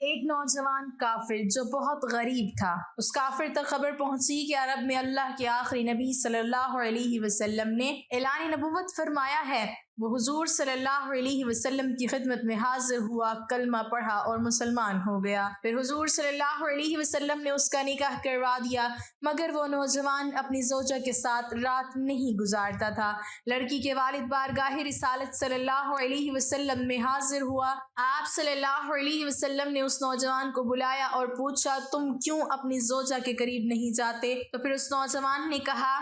ایک نوجوان کافر جو بہت غریب تھا، اس کافر تک خبر پہنچی کہ عرب میں اللہ کے آخری نبی صلی اللہ علیہ وسلم نے اعلان نبوت فرمایا ہے۔ وہ حضور صلی اللہ علیہ وسلم کی خدمت میں حاضر ہوا، کلمہ پڑھا اور مسلمان ہو گیا۔ پھر حضور صلی اللہ علیہ وسلم نے اس کا نکاح کروا دیا، مگر وہ نوجوان اپنی زوجہ کے ساتھ رات نہیں گزارتا تھا۔ لڑکی کے والد بارگاہ رسالت صلی اللہ علیہ وسلم میں حاضر ہوا۔ آپ صلی اللہ علیہ وسلم نے اس نوجوان کو بلایا اور پوچھا، تم کیوں اپنی زوجہ کے قریب نہیں جاتے؟ تو پھر اس نوجوان نے کہا،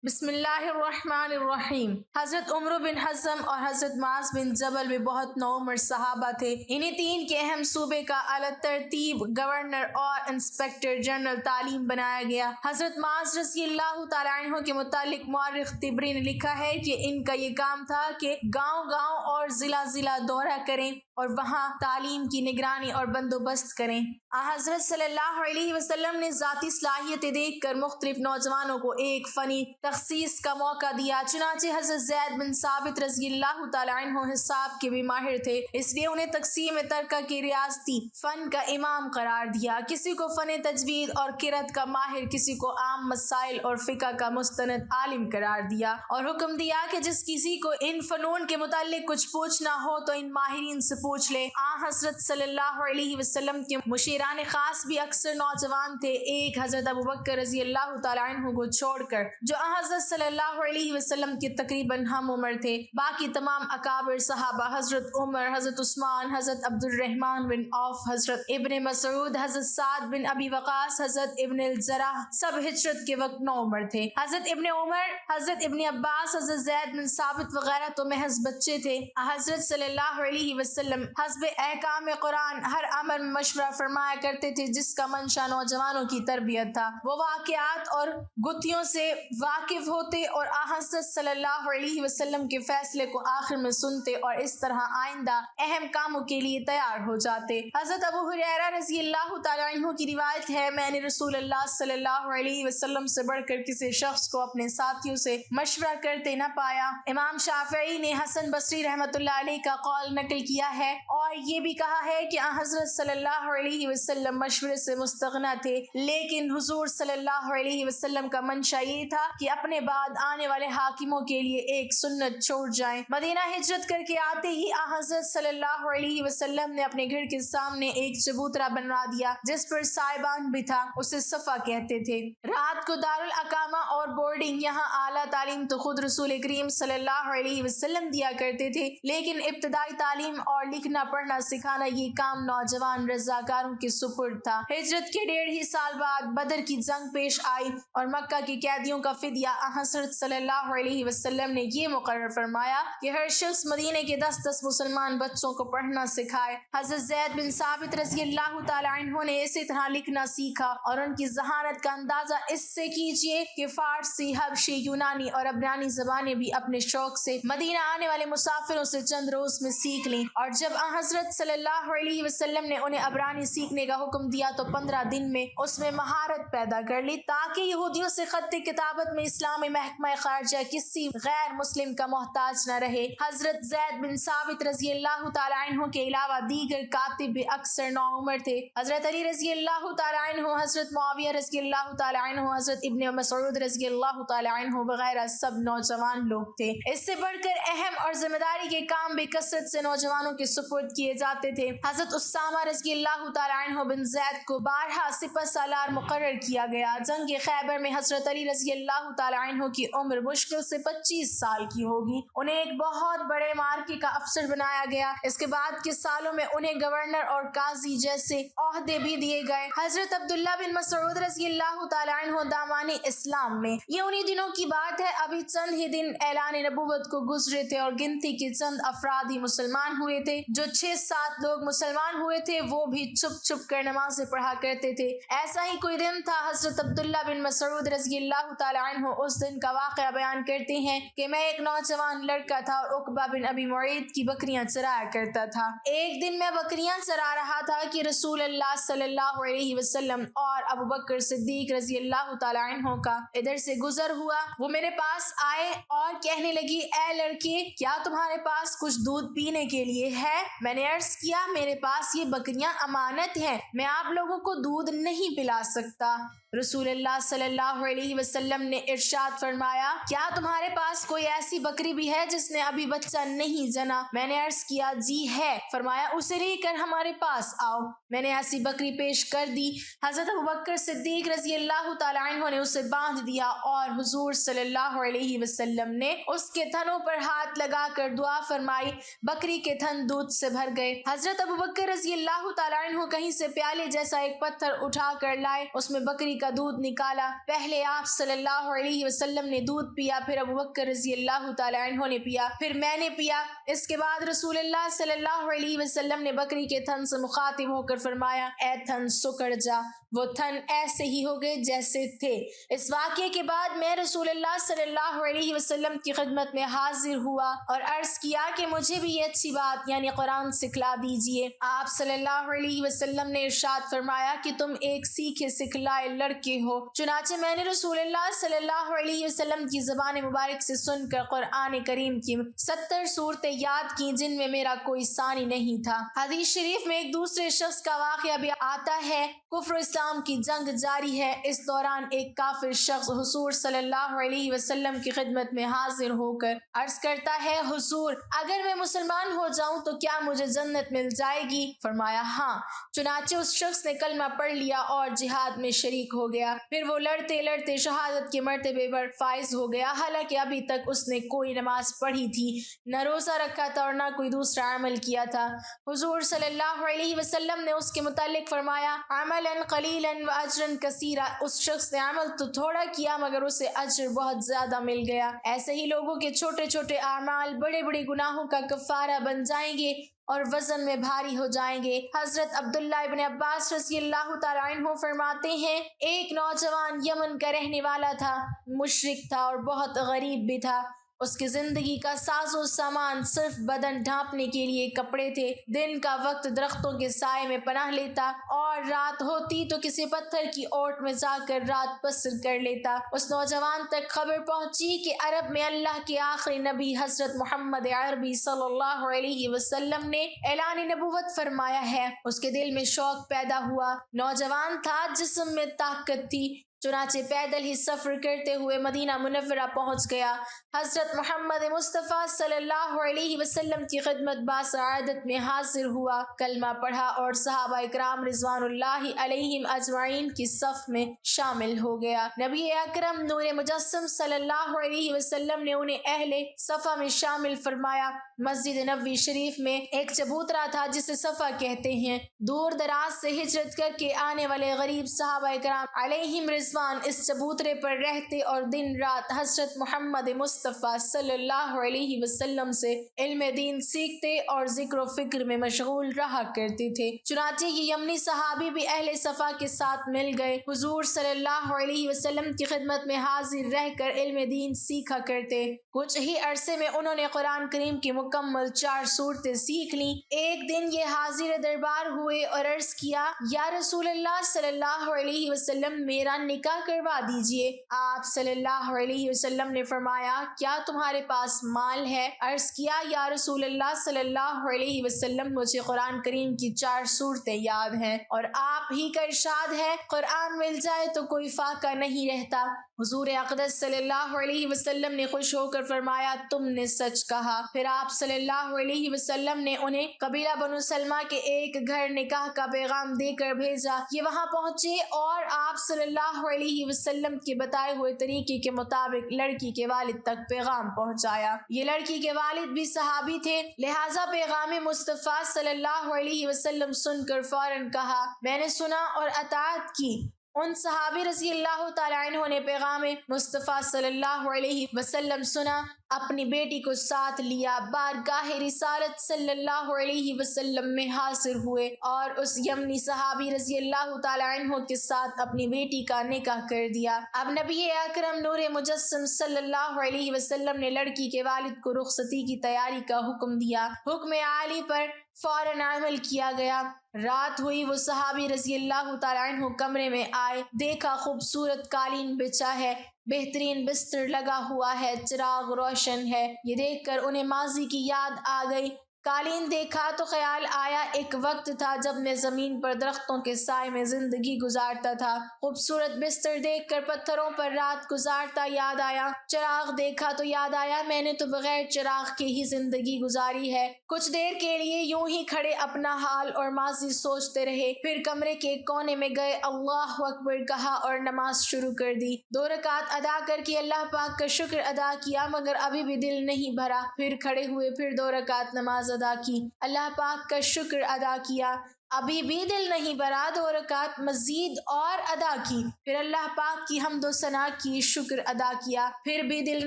بسم اللہ الرحمن الرحیم۔ حضرت عمر بن حزم اور حضرت معاذ بن جبل بھی بہت نوعمر صحابہ تھے۔ انہیں تین کے اہم صوبے کا اعلیٰ ترتیب گورنر اور انسپکٹر جنرل تعلیم بنایا گیا۔ حضرت معاذ رضی اللہ تعالیٰ عنہ کے متعلق مورخ طبری نے لکھا ہے کہ ان کا یہ کام تھا کہ گاؤں گاؤں اور ضلع ضلع دورہ کریں اور وہاں تعلیم کی نگرانی اور بندوبست کریں۔ حضرت صلی اللہ علیہ وسلم نے ذاتی صلاحیتیں دیکھ کر مختلف نوجوانوں کو ایک فنی تخصیص کا موقع دیا۔ چنانچہ حضرت زید بن ثابت رضی اللہ تعالیٰ عنہ حساب کے بھی ماہر تھے، اس لیے انہیں تقسیم ترکہ کے ریاضتی فن کا امام قرار دیا۔ کسی کو فن تجوید اور قرأت کا ماہر، کسی کو عام مسائل اور فقہ کا مستند عالم قرار دیا، اور حکم دیا کہ جس کسی کو ان فنون کے متعلق کچھ پوچھنا ہو تو ان ماہرین سے پوچھ لے۔ حضرت صلی اللہ علیہ وسلم کے مشیران خاص بھی اکثر نوجوان تھے۔ ایک حضرت ابوبکر رضی اللہ تعالیٰ عنہ کو چھوڑ کر، جو حضرت صلی اللہ علیہ وسلم کے تقریباً ہم عمر تھے، باقی تمام اکابر صحابہ، حضرت عمر، حضرت عثمان، حضرت عبد الرحمن بن عوف، حضرت ابن مسعود، حضرت سعد بن ابی وقاص، حضرت ابن الجراح، سب ہجرت کے وقت نوعمر تھے۔ حضرت ابن عمر، حضرت ابن عباس، حضرت زید بن ثابت وغیرہ تو محض بچے تھے۔ حضرت صلی اللہ علیہ وسلم حسب احکام قرآن ہر امر میں مشورہ فرمایا کرتے تھے، جس کا منشا نوجوانوں کی تربیت تھا۔ وہ واقعات اور گتھیوں سے واقف ہوتے اور حضرت صلی اللہ علیہ وسلم کے فیصلے کو آخر میں سنتے اور اس طرح آئندہ اہم کاموں کے لیے تیار ہو جاتے۔ حضرت ابو ہریرہ رضی اللہ تعالیٰ عنہ کی روایت ہے، میں نے رسول اللہ صلی اللہ علیہ وسلم سے بڑھ کر کسی شخص کو اپنے ساتھیوں سے مشورہ کرتے نہ پایا۔ امام شافعی نے حسن بصری رحمۃ اللہ علیہ کا قول نقل کیا ہے اور یہ بھی کہا ہے کہ حضرت صلی اللہ علیہ وسلم مشورے سے مستغنی تھے، لیکن حضور صلی اللہ علیہ وسلم کا منشا یہ تھا کہ اپنے بعد آنے والے حاکموں کے لیے ایک سنت چھوڑ جائیں۔ مدینہ ہجرت کر کے آتے ہی حضرت صلی اللہ علیہ وسلم نے اپنے گھر کے سامنے ایک چبوترا بنوا دیا جس پر سائبان بھی تھا، اسے صفا کہتے تھے۔ رات کو دارالاقامہ اور بورڈنگ، یہاں اعلیٰ تعلیم تو خود رسول کریم صلی اللہ علیہ وسلم دیا کرتے تھے، لیکن ابتدائی تعلیم اور لکھنا پڑھنا سکھانا یہ کام نوجوان رضاکاروں کے سپرد تھا۔ ہجرت کے 1.5 سال بعد بدر کی جنگ پیش آئی اور مکہ کے قیدیوں کا فدیہ حضرت صلی اللہ علیہ وسلم نے یہ مقرر فرمایا کہ ہر شخص مدینے کے 10 مسلمان بچوں کو پڑھنا سکھائے۔ حضرت زید بن ثابت رضی اللہ تعالیٰ عنہ نے اسی طرح لکھنا سیکھا، اور ان کی ذہانت کا اندازہ اس سے کیجئے کہ فارسی، حبشی، یونانی اور عبرانی زبانیں بھی اپنے شوق سے مدینہ آنے والے مسافروں سے چند روز میں سیکھ لیں، اور جب حضرت صلی اللہ علیہ وسلم نے انہیں عبرانی سیکھنے کا حکم دیا تو 15 دن میں اس میں مہارت پیدا کر لی، تاکہ یہودیوں سے خط کتابت میں اسلامی محکمہ خارجہ کسی غیر مسلم کا محتاج نہ رہے۔ حضرت زید بن ثابت رضی اللہ تعالیٰ عنہ کے علاوہ دیگر کاتب بھی اکثر نوعمر تھے۔ حضرت علی رضی اللہ تعالیٰ عنہ، حضرت معاویہ رضی اللہ تعالیٰ عنہ، حضرت ابن مسعود رضی اللہ تعالیٰ عنہ وغیرہ سب نوجوان لوگ تھے۔ اس سے بڑھ کر اہم اور ذمہ داری کے کام بھی کثرت سے نوجوانوں کے سپرد کیے جاتے تھے۔ حضرت اسامہ رضی اللہ تعالیٰ عنہ بن زید کو 12 سپہ سالار مقرر کیا گیا۔ جنگ خیبر میں حضرت علی رضی اللہ تعالیٰ عنہ کی عمر مشکل سے 25 سال کی ہوگی، انہیں ایک بہت بڑے مارکے کا افسر بنایا گیا۔ اس کے بعد کے سالوں میں انہیں گورنر اور قاضی جیسے عہدے بھی دیے گئے۔ حضرت عبداللہ بن مسعود رضی اللہ تعالیٰ عنہ دامانی اسلام میں، یہ انہی دنوں کی بات ہے، ابھی چند ہی دن اعلان نبوت کو گزرے تھے اور گنتی کے چند افراد ہی مسلمان ہوئے تھے۔ جو 6-7 لوگ مسلمان ہوئے تھے وہ بھی چھپ چھپ کر نمازیں پڑھا کرتے تھے۔ ایسا ہی کوئی دن تھا، حضرت عبداللہ بن مسعود رضی اللہ تعالیٰ عنہ اس دن کا واقعہ بیان کرتے ہیں کہ میں ایک نوجوان لڑکا تھا اور عقبہ بن ابی معیط کی بکریاں چرایا کرتا تھا۔ ایک دن میں بکریاں چرا رہا تھا کہ رسول اللہ صلی اللہ علیہ وسلم اور ابوبکر صدیق رضی اللہ تعالیٰ عنہ کا ادھر سے گزر ہوا۔ وہ میرے پاس آئے اور کہنے لگی، اے لڑکے، کیا تمہارے پاس کچھ دودھ پینے کے لیے ہے؟ ہے؟ میں نے عرض کیا میرے پاس یہ بکریاں امانت ہیں، میں آپ لوگوں کو دودھ نہیں پلا سکتا۔ رسول اللہ صلی اللہ علیہ وسلم نے ارشاد فرمایا کیا تمہارے پاس کوئی ایسی بکری بھی ہے جس نے ابھی بچہ نہیں جنا؟ میں نے عرض کیا جی ہے۔ فرمایا اسے لے کر ہمارے پاس آؤ۔ میں نے ایسی بکری پیش کر دی۔ حضرت ابوبکر صدیق رضی اللہ تعالیٰ عنہ نے اسے باندھ دیا اور حضور صلی اللہ علیہ وسلم نے اس کے تھنوں پر ہاتھ لگا کر دعا فرمائی، بکری کے تھن دودھ سے بھر گئے۔ حضرت ابوبکر رضی اللہ تعالیٰ عنہ کہیں سے پیالے جیسا ایک پتھر اٹھا کر لائے، اس میں بکری کا دودھ نکالا۔ پہلے آپ صلی اللہ علیہ وسلم نے دودھ پیا، پھر ابوبکر رضی اللہ تعالیٰ عنہ نے پیا، پھر میں نے پیا۔ اس کے بعد رسول اللہ صلی اللہ علیہ وسلم نے بکری کے تھن سے مخاطب ہو کر فرمایا اے تھن سکڑ جا۔ وہ تھن ایسے ہی ہو گئے جیسے تھے۔ اس واقعے کے بعد میں رسول اللہ صلی اللہ علیہ وسلم کی خدمت میں حاضر ہوا اور عرض کیا کہ مجھے بھی یہ اچھی بات یعنی قرآن سکھلا دیجئے۔ آپ صلی اللہ علیہ وسلم نے ارشاد فرمایا کہ تم ایک سیکھے سکھلائے لڑکے ہو۔ چنانچہ میں نے رسول اللہ صلی اللہ علیہ وسلم کی زبان مبارک سے سن کر قرآن کریم کی 70 صورتیں یاد کی جن میں میرا کوئی ثانی نہیں تھا۔ حدیث شریف میں ایک دوسرے شخص کا واقعہ بھی آتا ہے۔ کفر و اسلام کی جنگ جاری ہے، اس دوران ایک کافر شخص حضور صلی اللہ علیہ وسلم کی خدمت میں حاضر ہو کر عرض کرتا ہے حضور اگر میں مسلمان ہو جاؤں تو کیا مجھے جنت مل جائے گی؟ فرمایا ہاں۔ چنانچہ اس شخص نے کلمہ پڑھ لیا اور جہاد میں شریک ہو گیا، پھر وہ لڑتے لڑتے شہادت کے مرتبے پر فائز ہو گیا، حالانکہ ابھی تک اس نے کوئی نماز پڑھی تھی، نہ روزہ رکھا تھا اور نہ کوئی دوسرا عمل کیا تھا۔ حضور صلی اللہ علیہ وسلم نے اس کے متعلق فرمایا عملا قلیلا واجرا کثیرا، اس شخص نے عمل تو تھوڑا کیا مگر اسے اجر بہت زیادہ مل گیا۔ ایسے ہی لوگوں کے چھوٹے چھوٹے اعمال بڑے بڑے گناہوں کا کفارہ بن جائیں گے اور وزن میں بھاری ہو جائیں گے۔ حضرت عبداللہ ابن عباس رضی اللہ تعالیٰ عنہ فرماتے ہیں ایک نوجوان یمن کا رہنے والا تھا، مشرک تھا اور بہت غریب بھی تھا۔ اس کی زندگی کا ساز و سامان صرف بدن ڈھانپنے کے لیے کپڑے تھے۔ دن کا وقت درختوں کے سائے میں پناہ لیتا اور رات ہوتی تو کسی پتھر کی اوٹ میں جا کر رات بسر کر لیتا۔ اس نوجوان تک خبر پہنچی کہ عرب میں اللہ کے آخری نبی حضرت محمد عربی صلی اللہ علیہ وسلم نے اعلان نبوت فرمایا ہے۔ اس کے دل میں شوق پیدا ہوا، نوجوان تھا، جسم میں طاقت تھی، چنانچہ پیدل ہی سفر کرتے ہوئے مدینہ منورہ پہنچ گیا۔ حضرت محمد مصطفیٰ صلی اللہ علیہ وسلم کی خدمت باسعادت میں حاضر ہوا، کلمہ پڑھا اور صحابہ اکرام رضوان اللہ علیہم اجمعین کی صف میں شامل ہو گیا۔ نبی اکرم نور مجسم صلی اللہ علیہ وسلم نے انہیں اہل صفا میں شامل فرمایا۔ مسجد نبوی شریف میں ایک چبوترا تھا جسے صفا کہتے ہیں۔ دور دراز سے ہجرت کر کے آنے والے غریب صحابہ اکرام علیہم رضوان اس چبوترے پر رہتے اور دن رات حضرت محمد مصطفیٰ صلی اللہ علیہ وسلم سے علم دین سیکھتے اور ذکر و فکر میں مشغول رہا کرتے تھے۔ چنانچہ یہ یمنی صحابی بھی اہل صفا کے ساتھ مل گئے، حضور صلی اللہ علیہ وسلم کی خدمت میں حاضر رہ کر علم دین سیکھا کرتے۔ کچھ ہی عرصے میں انہوں نے قرآن کریم کی مکمل 4 صورتیں سیکھ لیں۔ ایک دن یہ حاضر دربار ہوئے اور عرض کیا یا رسول اللہ صلی اللہ علیہ وسلم میرا نکاح کروا دیجئے۔ آپ صلی اللہ علیہ وسلم نے فرمایا کیا تمہارے پاس مال ہے؟ عرض کیا یا رسول اللہ صلی اللہ علیہ وسلم مجھے قرآن کریم کی 4 صورتیں یاد ہیں اور آپ ہی کا ارشاد ہے قرآن مل جائے تو کوئی فاقہ نہیں رہتا۔ حضور اقدس صلی اللہ علیہ وسلم نے خوش ہو کر فرمایا تم نے سچ کہا۔ پھر آپ صلی اللہ علیہ وسلم نے انہیں قبیلہ بنو سلمہ کے ایک گھر نکاح کا پیغام دے کر بھیجا۔ یہ وہاں پہنچے اور آپ صلی اللہ علیہ وسلم کے بتائے ہوئے طریقے کے مطابق لڑکی کے والد تک پیغام پہنچایا۔ یہ لڑکی کے والد بھی صحابی تھے، لہٰذا پیغام مصطفیٰ صلی اللہ علیہ وسلم سن کر فوراً کہا میں نے سنا اور اطاعت کی۔ ان صحابی رضی اللہ تعالیٰ عنہ نے پیغام مصطفیٰ صلی اللہ علیہ وسلم سنا، اپنی بیٹی کو ساتھ لیا، بارگاہ رسالت صلی اللہ علیہ وسلم میں حاضر ہوئے اور اس یمنی صحابی رضی اللہ تعالیٰ عنہ کے ساتھ اپنی بیٹی کا نکاح کر دیا۔ اب نبی اکرم نور مجسم صلی اللہ علیہ وسلم نے لڑکی کے والد کو رخصتی کی تیاری کا حکم دیا۔ حکم عالی پر فوراً عمل کیا گیا۔ رات ہوئی، وہ صحابی رضی اللہ تعالیٰ عنہ کمرے میں آئے، دیکھا خوبصورت قالین بچھا ہے، بہترین بستر لگا ہوا ہے، چراغ روشن ہے۔ یہ دیکھ کر انہیں ماضی کی یاد آ گئی۔ قالین دیکھا تو خیال آیا ایک وقت تھا جب میں زمین پر درختوں کے سائے میں زندگی گزارتا تھا۔ خوبصورت بستر دیکھ کر پتھروں پر رات گزارتا یاد آیا۔ چراغ دیکھا تو یاد آیا میں نے تو بغیر چراغ کے ہی زندگی گزاری ہے۔ کچھ دیر کے لیے یوں ہی کھڑے اپنا حال اور ماضی سوچتے رہے، پھر کمرے کے کونے میں گئے، اللہ اکبر کہا اور نماز شروع کر دی۔ 2 رکعت ادا کر کے اللہ پاک کا شکر ادا کیا مگر ابھی بھی دل نہیں بھرا، پھر کھڑے ہوئے، پھر 2 رکعت نماز ادا کی، اللہ پاک کا شکر ادا کیا، ابھی بھی دل نہیں بھرا، 2 رکعت مزید اور ادا کی، پھر اللہ پاک کی حمد و ثنا کی، شکر ادا کیا، پھر بھی دل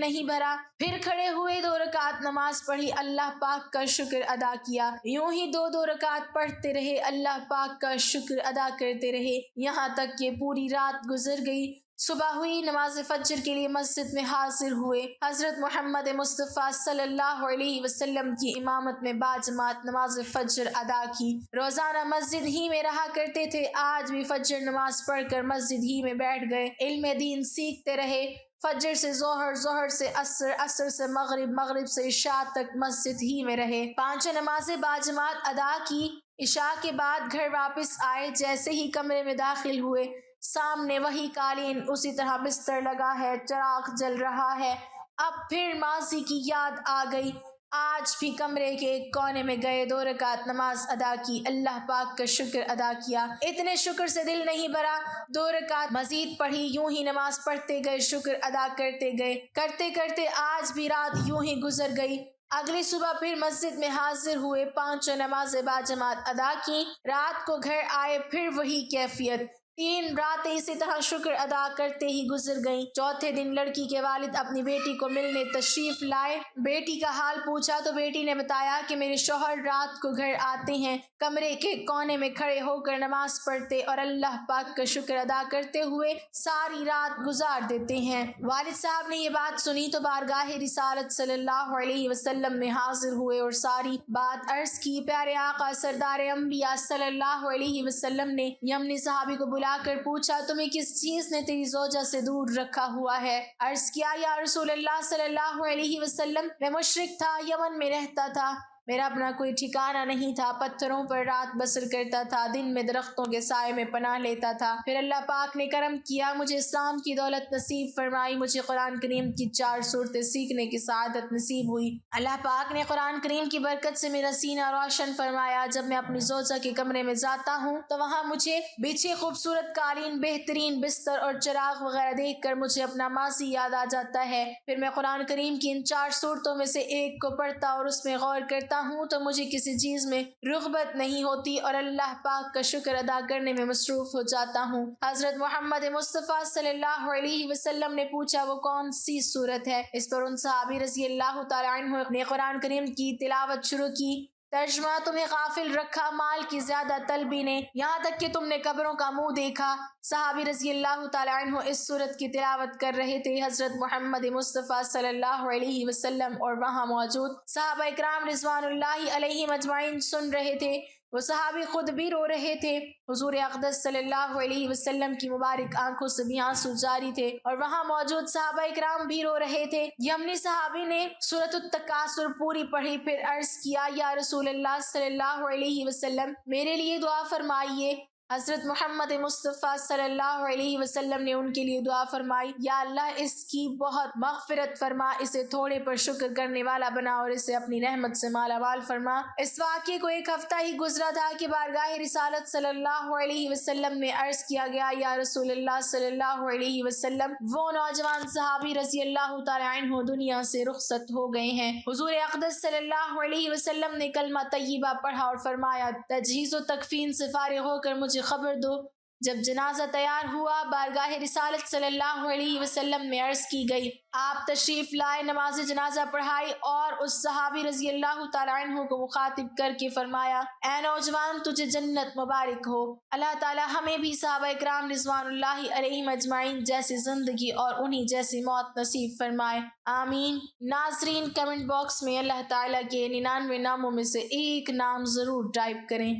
نہیں بھرا، پھر کھڑے ہوئے، 2 رکعت نماز پڑھی، اللہ پاک کا شکر ادا کیا، یوں ہی 2 رکعت پڑھتے رہے، اللہ پاک کا شکر ادا کرتے رہے، یہاں تک کہ پوری رات گزر گئی۔ صبح ہوئی، نماز فجر کے لیے مسجد میں حاضر ہوئے، حضرت محمد مصطفیٰ صلی اللہ علیہ وسلم کی امامت میں باجماعت نماز فجر ادا کی۔ روزانہ مسجد ہی میں رہا کرتے تھے، آج بھی فجر نماز پڑھ کر مسجد ہی میں بیٹھ گئے، علم دین سیکھتے رہے، فجر سے ظہر، ظہر سے عصر، عصر سے مغرب، مغرب سے عشاء تک مسجد ہی میں رہے، 5 نمازیں باجماعت ادا کی، عشاء کے بعد گھر واپس آئے، جیسے ہی کمرے میں داخل ہوئے سامنے وہی قالین، اسی طرح بستر لگا ہے، چراغ جل رہا ہے، اب پھر ماضی کی یاد آ گئی، آج بھی کمرے کے ایک کونے میں گئے، 2 رکعت نماز ادا کی، اللہ پاک کا شکر ادا کیا، اتنے شکر سے دل نہیں بھرا، 2 رکعت مزید پڑھی، یوں ہی نماز پڑھتے گئے، شکر ادا کرتے گئے، کرتے کرتے آج بھی رات یوں ہی گزر گئی۔ اگلی صبح پھر مسجد میں حاضر ہوئے، 5 نمازیں باجماعت ادا کی، رات کو گھر آئے، پھر وہی کیفیت، 3 راتیں اسی طرح شکر ادا کرتے ہی گزر گئیں۔ چوتھے دن لڑکی کے والد اپنی بیٹی کو ملنے تشریف لائے، بیٹی کا حال پوچھا تو بیٹی نے بتایا کہ میرے شوہر رات کو گھر آتے ہیں، کمرے کے کونے میں کھڑے ہو کر نماز پڑھتے اور اللہ پاک کا شکر ادا کرتے ہوئے ساری رات گزار دیتے ہیں۔ والد صاحب نے یہ بات سنی تو بارگاہ رسالت صلی اللہ علیہ وسلم میں حاضر ہوئے اور ساری بات عرض کی۔ پیارے آقا سردار انبیاء صلی اللہ علیہ وسلم نے یمنی صحابی کو بلا کر پوچھا تمہیں کس چیز نے تیری زوجہ سے دور رکھا ہوا ہے؟ عرض کیا یا رسول اللہ صلی اللہ علیہ وسلم میں مشرک تھا، یمن میں رہتا تھا، میرا اپنا کوئی ٹھکانہ نہیں تھا، پتھروں پر رات بسر کرتا تھا، دن میں درختوں کے سائے میں پناہ لیتا تھا، پھر اللہ پاک نے کرم کیا، مجھے اسلام کی دولت نصیب فرمائی، مجھے قرآن کریم کی 4 صورتیں سیکھنے کی سعادت نصیب ہوئی، اللہ پاک نے قرآن کریم کی برکت سے میرا سینہ روشن فرمایا، جب میں اپنی زوجہ کے کمرے میں جاتا ہوں تو وہاں مجھے بچھے خوبصورت قالین، بہترین بستر اور چراغ وغیرہ دیکھ کر مجھے اپنا ماضی یاد آ جاتا ہے، پھر میں قرآن کریم کی ان 4 صورتوں میں سے ایک کو پڑھتا اور اس میں غور کرتا ہوں تو مجھے کسی چیز میں رغبت نہیں ہوتی اور اللہ پاک کا شکر ادا کرنے میں مصروف ہو جاتا ہوں۔ حضرت محمد مصطفیٰ صلی اللہ علیہ وسلم نے پوچھا وہ کون سی صورت ہے؟ اس پر ان صحابی رضی اللہ تعالیٰ عنہ نے قرآن کریم کی تلاوت شروع کی۔ ترجمہ تمہیں غافل رکھا مال کی زیادہ طلبی نے، یہاں تک کہ تم نے قبروں کا منہ دیکھا۔ صحابی رضی اللہ تعالیٰ عنہ اس صورت کی تلاوت کر رہے تھے، حضرت محمد مصطفیٰ صلی اللہ علیہ وسلم اور وہاں موجود صحابہ اکرام رضوان اللہ علیہم اجمعین سن رہے تھے، وہ صحابی خود بھی رو رہے تھے، حضور اقدس صلی اللہ علیہ وسلم کی مبارک آنکھوں سے بھی آنسو جاری تھے اور وہاں موجود صحابہ اکرام بھی رو رہے تھے۔ یمنی صحابی نے سورۃ التکاثر پوری پڑھی، پھر عرض کیا یا رسول اللہ صلی اللہ علیہ وسلم میرے لیے دعا فرمائیے۔ حضرت محمد مصطفیٰ صلی اللہ علیہ وسلم نے ان کے لیے دعا فرمائی، یا اللہ اس کی بہت مغفرت فرما، اسے تھوڑے پر شکر کرنے والا بنا اور اسے اپنی رحمت سے مالا مال فرما۔ اس واقعے کو 1 ہفتہ ہی گزرا تھا کہ بارگاہ رسالت صلی اللہ علیہ وسلم میں عرض کیا گیا یا رسول اللہ صلی اللہ علیہ وسلم وہ نوجوان صحابی رضی اللہ تعالیٰ عنہ دنیا سے رخصت ہو گئے ہیں۔ حضور اقدس صلی اللہ علیہ وسلم نے کلمہ طیبہ پڑھا اور فرمایا تجہیز و تکفین سے فارغ ہو کر مجھے خبر دو۔ جب جنازہ تیار ہوا بارگاہ رسالت صلی اللہ علیہ وسلم میں عرض کی گئی، آپ تشریف لائے، نماز جنازہ پڑھائی اور اس صحابی رضی اللہ تعالیٰ عنہ کو مخاطب کر کے فرمایا اے نوجوان تجھے جنت مبارک ہو، اللہ تعالیٰ ہمیں بھی صحابہ اکرام رضوان اللہ علیہم اجمعین جیسی زندگی اور انہی جیسی موت نصیب فرمائے، آمین۔ ناظرین کمنٹ باکس میں اللہ تعالیٰ کے 99 ناموں میں سے ایک نام ضرور ٹائپ کریں۔